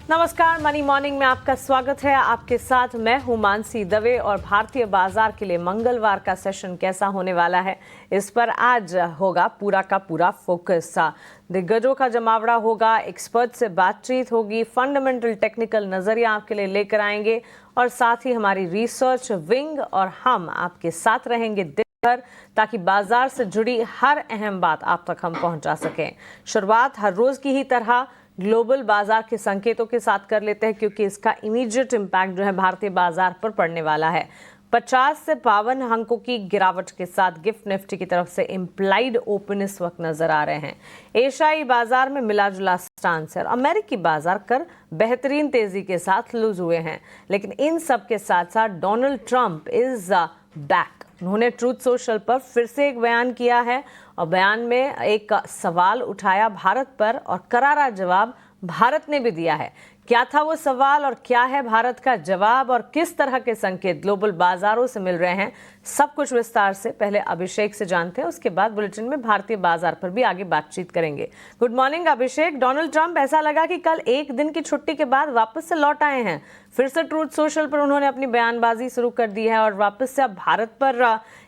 नमस्कार, money morning में आपका स्वागत है। आपके साथ मैं हूं मानसी दवे और भारतीय बाजार के लिए मंगलवार का सेशन कैसा होने वाला है इस पर आज होगा पूरा का पूरा फोकस। दिग्गजों का जमावड़ा होगा, एक्सपर्ट से बातचीत होगी, फंडामेंटल टेक्निकल नजरिया आपके लिए लेकर आएंगे और साथ ही हमारी रिसर्च विंग और हम आपके साथ रहेंगे ताकि बाजार से जुड़ी हर अहम बात आप तक हम पहुंचा सकें। शुरुआत हर रोज की ही तरह ग्लोबल बाजार के संकेतों के साथ कर लेते हैं क्योंकि इसका इमीडिएट इम्पैक्ट जो है भारतीय बाजार पर पड़ने वाला है। 50 से 52 अंकों की गिरावट के साथ गिफ्ट निफ्टी की तरफ से इम्प्लाइड ओपन इस वक्त नजर आ रहे हैं। एशियाई बाजार में मिला जुला स्टांस है और अमेरिकी बाजार कर बेहतरीन तेजी के साथ लूज हुए हैं। लेकिन इन सब के साथ साथ डोनाल्ड ट्रंप इज बैक। उन्होंने ट्रूथ सोशल पर फिर से एक बयान किया है और बयान में एक सवाल उठाया भारत पर और करारा जवाब भारत ने भी दिया है। क्या था वो सवाल और क्या है भारत का जवाब और किस तरह के संकेत ग्लोबल बाजारों से मिल रहे हैं, सब कुछ विस्तार से पहले अभिषेक से जानते हैं, उसके बाद बुलेटिन में भारतीय बाजार पर भी आगे बातचीत करेंगे। गुड मॉर्निंग अभिषेक। डोनाल्ड ट्रंप ऐसा लगा कि कल एक दिन की छुट्टी के बाद वापस से लौट आए हैं। फिर से ट्रूथ सोशल पर उन्होंने अपनी बयानबाजी शुरू कर दी है और वापस से अब भारत पर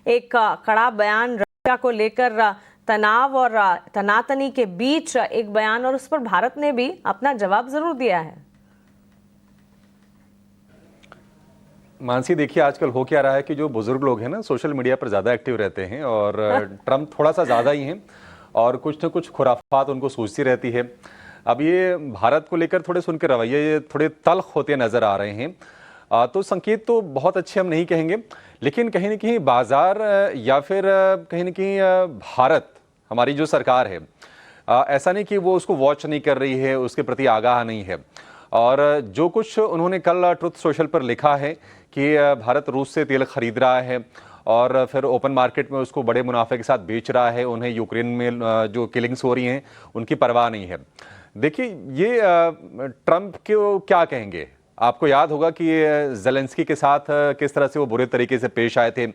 एक कड़ा बयान, रशिया को लेकर तनाव और तनातनी के बीच एक बयान और उस पर भारत ने भी अपना जवाब जरूर दिया है। मानसी देखिए, आजकल हो क्या रहा है कि जो बुजुर्ग लोग हैं ना, सोशल मीडिया पर ज़्यादा एक्टिव रहते हैं और ट्रम्प थोड़ा सा ज़्यादा ही हैं और कुछ न कुछ खुराफात उनको सूझती रहती है। अब ये भारत को लेकर थोड़े से उनके रवैये थोड़े तल्ख होते नज़र आ रहे हैं। तो संकेत तो बहुत अच्छे हम नहीं कहेंगे, लेकिन कहीं न कहीं बाजार या फिर कहीं न कहीं भारत, हमारी जो सरकार है, ऐसा नहीं कि वो उसको वॉच नहीं कर रही है, उसके प्रति आगाह नहीं है। और जो कुछ उन्होंने कल ट्रुथ सोशल पर लिखा है कि भारत रूस से तेल खरीद रहा है और फिर ओपन मार्केट में उसको बड़े मुनाफे के साथ बेच रहा है, उन्हें यूक्रेन में जो किलिंग्स हो रही हैं उनकी परवाह नहीं है। देखिए, ये ट्रंप को क्या कहेंगे। आपको याद होगा कि ज़ेलेंस्की के साथ किस तरह से वो बुरे तरीके से पेश आए थे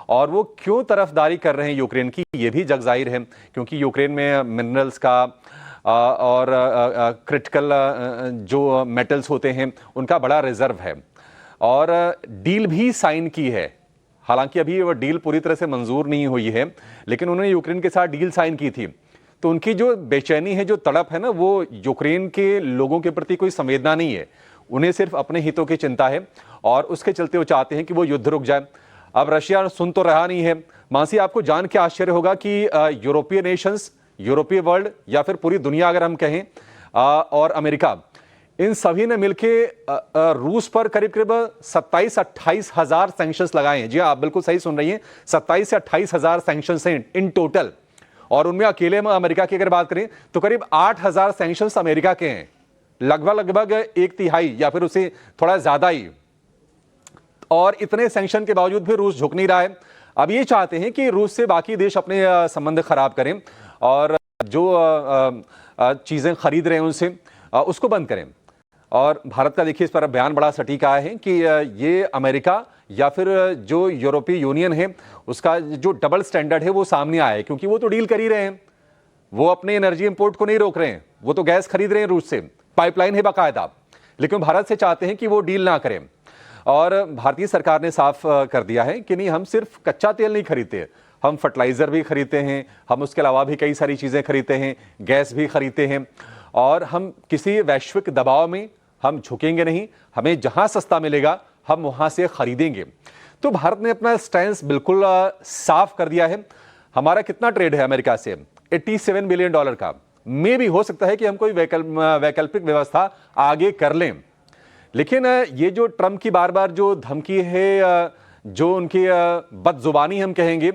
और वो क्यों तरफदारी कर रहे हैं यूक्रेन की, ये भी जग जाहिर है क्योंकि यूक्रेन में मिनरल्स का और क्रिटिकल जो मेटल्स होते हैं उनका बड़ा रिजर्व है और डील भी साइन की है। हालांकि अभी वो डील पूरी तरह से मंजूर नहीं हुई है, लेकिन उन्होंने यूक्रेन के साथ डील साइन की थी। तो उनकी जो बेचैनी है, जो तड़प है ना, वो यूक्रेन के लोगों के प्रति कोई संवेदना नहीं है, उन्हें सिर्फ अपने हितों की चिंता है और उसके चलते वो चाहते हैं कि वो युद्ध रुक जाए। अब रशिया सुन तो रहा नहीं है। मानसी, आपको जान के आश्चर्य होगा कि यूरोपीय नेशंस, यूरोपीय वर्ल्ड या फिर पूरी दुनिया अगर हम कहें, और अमेरिका, इन सभी ने मिलके रूस पर करीब करीब 27-28 हजार सैंक्शंस लगाए हैं। जी आप बिल्कुल सही सुन रही हैं, 27 से 28 हजार सैंक्शंस हैं इन टोटल। और उनमें अकेले में अमेरिका की अगर बात करें तो करीब 8,000 सैंक्शंस अमेरिका के हैं, लगभग एक तिहाई या फिर उससे थोड़ा ज्यादा ही। और इतने सैंक्शन के बावजूद भी रूस झुक नहीं रहा है। अब ये चाहते हैं कि रूस से बाकी देश अपने संबंध खराब करें और जो चीजें खरीद रहे हैं उनसे उसको बंद करें। और भारत का देखिए इस पर बयान बड़ा सटीक आया है कि ये अमेरिका या फिर जो यूरोपीय यूनियन है उसका जो डबल स्टैंडर्ड है वो सामने आया है, क्योंकि वो तो डील कर ही रहे हैं, वो अपने एनर्जी इंपोर्ट को नहीं रोक रहे हैं, वो तो गैस खरीद रहे हैं रूस से, पाइपलाइन है बाकायदा, लेकिन भारत से चाहते हैं कि वो डील ना करें। और भारतीय सरकार ने साफ कर दिया है कि नहीं, हम सिर्फ कच्चा तेल नहीं खरीदते, हम फर्टिलाइजर भी खरीदते हैं, हम उसके अलावा भी कई सारी चीजें खरीदते हैं, गैस भी खरीदते हैं और हम किसी वैश्विक दबाव में हम झुकेंगे नहीं, हमें जहां सस्ता मिलेगा हम वहां से खरीदेंगे। तो भारत ने अपना स्टैंस बिल्कुल साफ कर दिया है। हमारा कितना ट्रेड है अमेरिका से? $87 बिलियन का। मे भी हो सकता है कि हम कोई वैकल्पिक व्यवस्था आगे कर लें, लेकिन ये जो ट्रंप की बार बार जो धमकी है, जो उनकी बदजुबानी हम कहेंगे,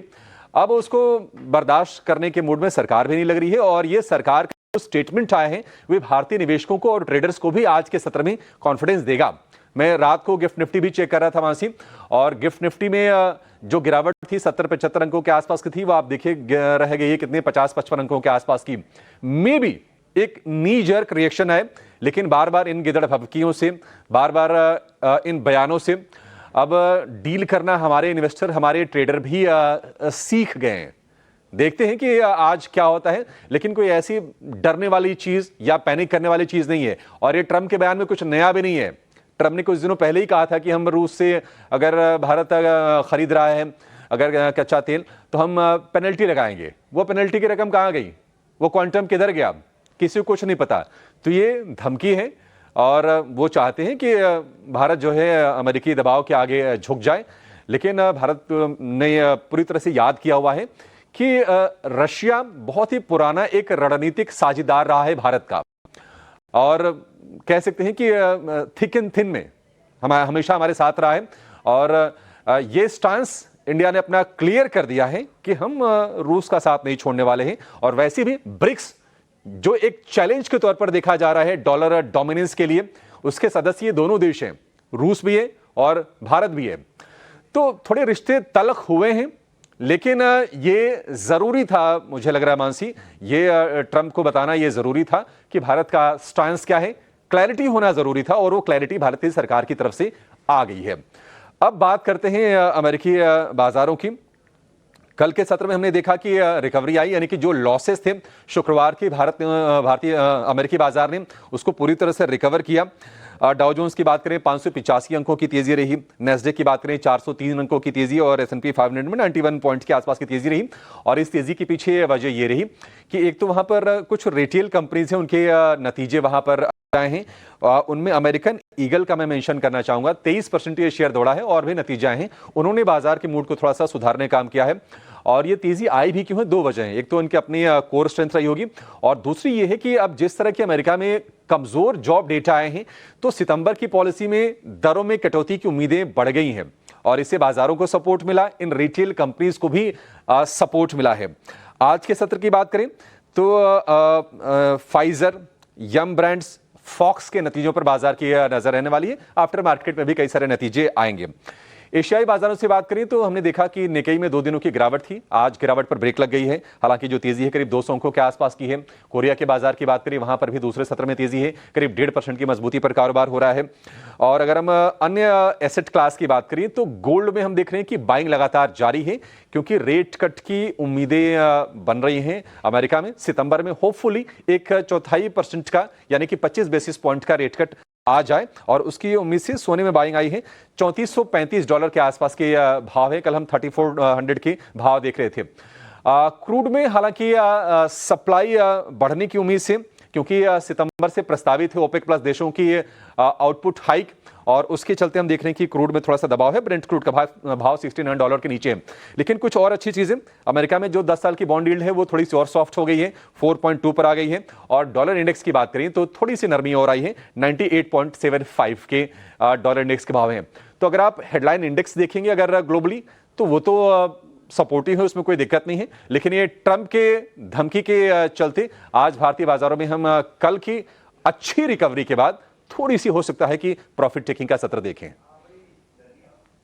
अब उसको बर्दाश्त करने के मूड में सरकार भी नहीं लग रही है। और ये सरकार का जो स्टेटमेंट आए हैं वे भारतीय निवेशकों को और ट्रेडर्स को भी आज के सत्र में कॉन्फिडेंस देगा। मैं रात को गिफ्ट निफ्टी भी चेक कर रहा था मानसी, और गिफ्ट निफ्टी में जो गिरावट थी 70-75 अंकों के आसपास की थी, वो आप देखिए रह गई है कितने 50-55 अंकों के आसपास की। मे बी एक नी जर्क रिएक्शन है, लेकिन बार बार इन गिदड़ भभकियों से, बार बार इन बयानों से अब डील करना हमारे इन्वेस्टर, हमारे ट्रेडर भी सीख गए हैं। देखते हैं कि आज क्या होता है, लेकिन कोई ऐसी डरने वाली चीज या पैनिक करने वाली चीज नहीं है। और ये ट्रंप के बयान में कुछ नया भी नहीं है। ट्रंप ने कुछ दिनों पहले ही कहा था कि हम रूस से अगर भारत खरीद रहा है अगर कच्चा तेल तो हम पेनल्टी लगाएंगे। वो पेनल्टी की रकम कहां गई, वो क्वांटम किधर गया, किसी को कुछ नहीं पता। तो ये धमकी है और वो चाहते हैं कि भारत जो है अमेरिकी दबाव के आगे झुक जाए। लेकिन भारत ने पूरी तरह से याद किया हुआ है कि रशिया बहुत ही पुराना एक रणनीतिक साझेदार रहा है भारत का, और कह सकते हैं कि थिक एंड थिन में हमेशा हमारे साथ रहा है। और ये स्टांस इंडिया ने अपना क्लियर कर दिया है कि हम रूस का साथ नहीं छोड़ने वाले हैं। और वैसे भी ब्रिक्स जो एक चैलेंज के तौर पर देखा जा रहा है डॉलर डोमिनेंस के लिए, उसके सदस्य दोनों देश हैं, रूस भी है और भारत भी है। तो थोड़े रिश्ते तल्ख हुए हैं, लेकिन ये जरूरी था, मुझे लग रहा है मानसी, ये ट्रंप को बताना ये जरूरी था कि भारत का स्टैंस क्या है। क्लैरिटी होना जरूरी था और वो क्लैरिटी भारतीय सरकार की तरफ से आ गई है। अब बात करते हैं अमेरिकी बाजारों की। कल के सत्र में हमने देखा कि रिकवरी आई, यानी कि जो लॉसेस थे शुक्रवार की भारतीय अमेरिकी बाजार ने उसको पूरी तरह से रिकवर किया। डाउ जोन्स की बात करें 585 अंकों की तेजी रही, नेस्डेक की बात करें 403 अंकों की तेजी और S&P 500 में 91 पॉइंट के आसपास की तेजी रही। और इस तेजी के पीछे वजह यह रही कि एक तो वहां पर कुछ रिटेल कंपनीज हैं, उनके नतीजे वहां पर आए हैं। उनमें अमेरिकन ईगल का मैं मेंशन करना चाहूंगा, 23% ये शेयर दौड़ा है और भी नतीजे आए हैं। उन्होंने बाजार के मूड को थोड़ा सा सुधारने का काम किया है। और ये तेजी आई भी क्यों है, दो वजह हैं। एक तो इनकी अपनी कोर स्ट्रेंथ रही होगी, और दूसरी ये है कि अब जिस तरह की अमेरिका में कमजोर जॉब डेटा आए हैं, तो सितंबर की पॉलिसी में दरों में कटौती की उम्मीदें बढ़ गई हैं और इससे बाजारों को सपोर्ट मिला, इन रिटेल कंपनीज को भी सपोर्ट मिला है। आज के सत्र की बात करें तो फाइजर, यम ब्रांड्स, फॉक्स के नतीजों पर बाजार की नजर रहने वाली है। आफ्टर मार्केट में भी कई सारे नतीजे आएंगे। एशियाई बाजारों से बात करें तो हमने देखा कि निकेई में 2 दिनों की गिरावट थी, आज गिरावट पर ब्रेक लग गई है। हालांकि जो तेजी है करीब 200 अंकों के आसपास की है। कोरिया के बाजार की बात करें, वहां पर भी दूसरे सत्र में तेजी है, करीब 1.5% की मजबूती पर कारोबार हो रहा है। और अगर हम अन्य एसेट क्लास की बात करें तो गोल्ड में हम देख रहे हैं कि बाइंग लगातार जारी है, क्योंकि रेट कट की उम्मीदें बन रही हैं अमेरिका में। सितंबर में होपफुली 1/4% का, यानी कि 25 बेसिस पॉइंट का रेट कट आ जाए, और उसकी उम्मीद से सोने में बाइंग आई है। $3435 के आसपास के भाव है। कल हम 3400 के भाव देख रहे थे। क्रूड में हालांकि सप्लाई बढ़ने की उम्मीद से, क्योंकि सितंबर से प्रस्तावित है ओपेक प्लस देशों की आउटपुट हाइक, और उसके चलते हम देख रहे हैं कि क्रूड में थोड़ा सा दबाव है। ब्रेंट क्रूड का भाव $69 के नीचे है। लेकिन कुछ और अच्छी चीजें, अमेरिका में जो 10 साल की बॉन्ड यील्ड है वो थोड़ी सी और सॉफ्ट हो गई है, 4.2 पर आ गई है। और डॉलर इंडेक्स की बात करें तो थोड़ी सी नरमी और आई है, 98.75 के डॉलर इंडेक्स के भाव हैं। तो अगर आप हेडलाइन इंडेक्स देखेंगे अगर ग्लोबली, तो वो तो सपोर्टिव है, उसमें कोई दिक्कत नहीं है। लेकिन ये ट्रंप के धमकी के चलते आज भारतीय बाजारों में हम कल की अच्छी रिकवरी के बाद थोड़ी सी हो सकता है कि प्रॉफिट टेकिंग का सत्र देखें।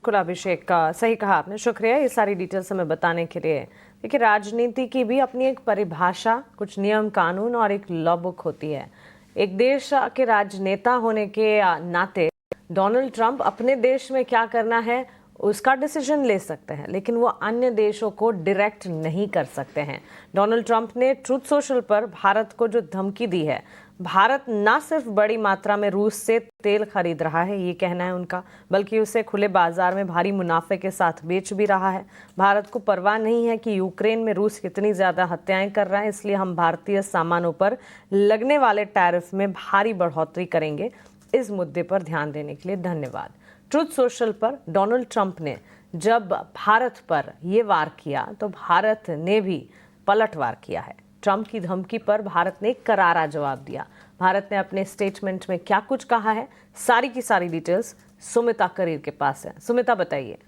कुल अभिषेक का सही कहा आपने, शुक्रिया ये सारी डिटेल्स हमें बताने के लिए। देखिए, राजनीति की भी अपनी एक परिभाषा, कुछ नियम कानून और एक लॉ बुक होती है। एक देश के राजनेता होने के नाते डोनाल्ड ट्रंप अपने देश में क्या करना है उसका डिसीजन ले सकते हैं, लेकिन वो अन्य देशों को डायरेक्ट नहीं कर सकते हैं। डोनाल्ड ट्रंप ने ट्रूथ सोशल पर भारत को जो धमकी दी है, भारत ना सिर्फ बड़ी मात्रा में रूस से तेल खरीद रहा है, ये कहना है उनका, बल्कि उसे खुले बाजार में भारी मुनाफे के साथ बेच भी रहा है। भारत को परवाह नहीं है कि यूक्रेन में रूस कितनी ज़्यादा हत्याएं कर रहा है, इसलिए हम भारतीय सामानों पर लगने वाले टैरिफ में भारी बढ़ोतरी करेंगे। इस मुद्दे पर ध्यान देने के लिए धन्यवाद। ट्रूथ सोशल पर डोनाल्ड ट्रंप ने जब भारत पर ये वार किया तो भारत ने भी पलटवार किया है। ट्रंप की धमकी पर भारत ने करारा जवाब दिया। भारत ने अपने स्टेटमेंट में क्या कुछ कहा है, सारी की सारी डिटेल्स सुमिता करीर के पास है। सुमिता, बताइए।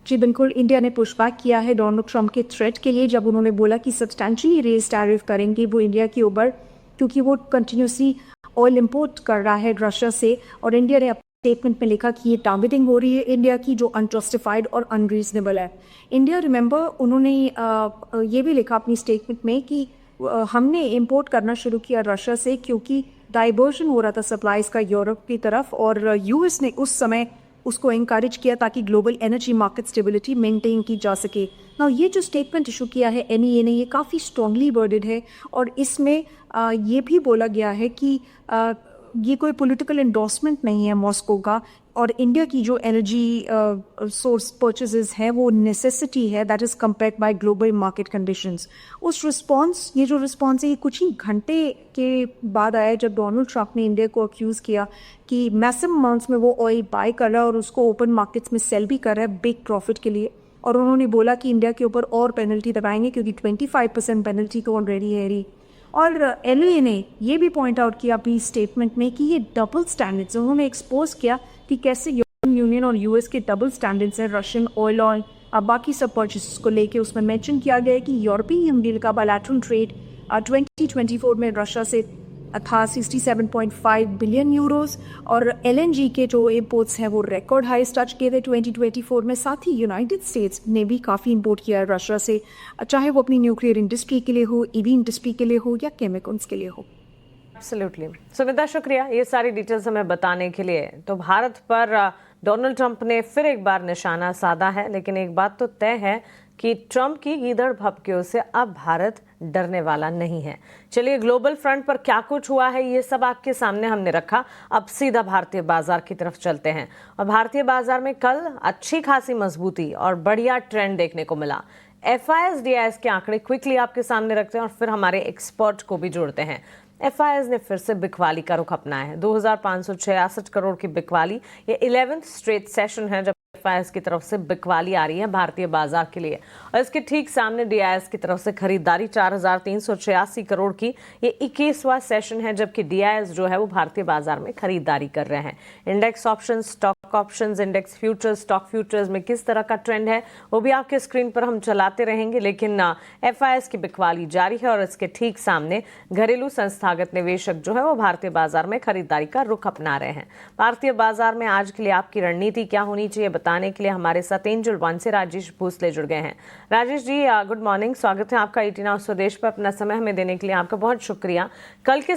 जी बिल्कुल, इंडिया ने पुशबैक किया है डोनाल्ड ट्रंप के थ्रेट के लिए, जब उन्होंने बोला कि सब्सटेंशियली रेज टैरिफ करेंगे वो इंडिया के ऊपर, क्योंकि वो कंटिन्यूसली ऑयल इंपोर्ट कर रहा है रशिया से। और इंडिया ने स्टेटमेंट में लिखा कि ये टारगेटिंग हो रही है इंडिया की, जो अनजस्टिफाइड और अनरीजनेबल है। इंडिया, रिमेंबर, उन्होंने ये भी लिखा अपनी स्टेटमेंट में कि हमने इंपोर्ट करना शुरू किया रशिया से क्योंकि डाइवर्जन हो रहा था सप्लाईज का यूरोप की तरफ, और यूएस ने उस समय उसको इंकरेज किया ताकि global energy market stability maintain की जा सके ना। ये जो स्टेटमेंट इशू किया है NEA ने, ये काफ़ी स्ट्रांगली वर्डेड है और इसमें ये भी बोला गया है कि ये कोई पॉलिटिकल एंडोर्समेंट नहीं है मॉस्को का, और इंडिया की जो एनर्जी सोर्स परचेजेस है वो नेसेसिटी है, that is compared by global market conditions. उस रिस्पांस, ये जो रिस्पांस है ये कुछ ही घंटे के बाद आया जब डोनाल्ड ट्रंप ने इंडिया को अक्यूज़ किया कि मैसिव अमाउंट्स में वो ऑयल बाय कर रहा है और उसको ओपन मार्केट्स में सेल भी कर रहा है बिग प्रॉफिट के लिए। और उन्होंने बोला कि इंडिया के ऊपर और पेनल्टी दबाएंगे क्योंकि 25% पेनल्टी तो ऑलरेडी है रही। और NEA ने ये भी पॉइंट आउट किया अपनी स्टेटमेंट में कि ये डबल स्टैंडर्ड्स, उन्होंने एक्सपोज किया कि कैसे यूरोपियन यूनियन और US के डबल स्टैंडर्ड्स हैं रशियन ऑयल और बाकी सब परचेसेस को लेके। उसमें मेंशन किया गया है कि यूरोपियन यूनियन का बायलैटरल ट्रेड 2024 में रशिया से था 67.5 बिलियन यूरोस, और LNG के जो इंपोर्ट्स हैं वो रिकॉर्ड हाईस टच किए थे 2024 में। साथ ही यूनाइटेड स्टेट्स ने भी काफ़ी इंपोर्ट किया है रशिया से, चाहे वो अपनी न्यूक्लियर इंडस्ट्री के लिए हो, EV इंडस्ट्री के लिए हो या केमिकल्स के लिए हो। एब्सोल्युटली। सुमिता, शुक्रिया ये सारी डिटेल्स हमें बताने के लिए। तो भारत पर डोनाल्ड ट्रंप ने फिर एक बार निशाना साधा है, लेकिन एक बात तो तय है कि ट्रंप की गीदड़ भभकियों से अब भारत डरने वाला नहीं है। चलिए, ग्लोबल फ्रंट पर क्या कुछ हुआ है ये सब आपके सामने हमने रखा। अब सीधा भारतीय बाजार की तरफ चलते हैं, और भारतीय बाजार में कल अच्छी खासी मजबूती और बढ़िया ट्रेंड देखने को मिला। FIS DIS के आंकड़े क्विकली आपके सामने रखते हैं और फिर हमारे एक्सपर्ट को भी जोड़ते हैं। FIS ने फिर से बिकवाली का रुख अपनाया है। 2566 करोड़ की बिकवाली, ये 11th स्ट्रेट सेशन है जब FIS की तरफ से बिकवाली आ रही है भारतीय बाजार के लिए। और इसके ठीक सामने DIS की तरफ से खरीदारी 4386 करोड़ की, ये 21वां सेशन है जबकि DIS जो है वो भारतीय बाजार में खरीदारी कर रहे हैं। Index option, stock options, index futures, stock futures में किस तरह का ट्रेंड है वो भी आपके स्क्रीन पर हम चलाते रहेंगे, लेकिन FIS की बिकवाली जारी है और इसके ठीक सामने घरेलू संस्थागत निवेशक जो है वो भारतीय बाजार में खरीदारी का रुख अपना रहे हैं। भारतीय बाजार में आज के लिए आपकी रणनीति क्या होनी चाहिए बताने के लिए हमारे साथ एंजल वन से राजेश भोसले जुड़ गए हैं। राजेश जी, गुड मॉर्निंग, स्वागत है आपका 18 स्वदेश पर। अपना समय हमें देने के लिए आपका बहुत शुक्रिया। कल के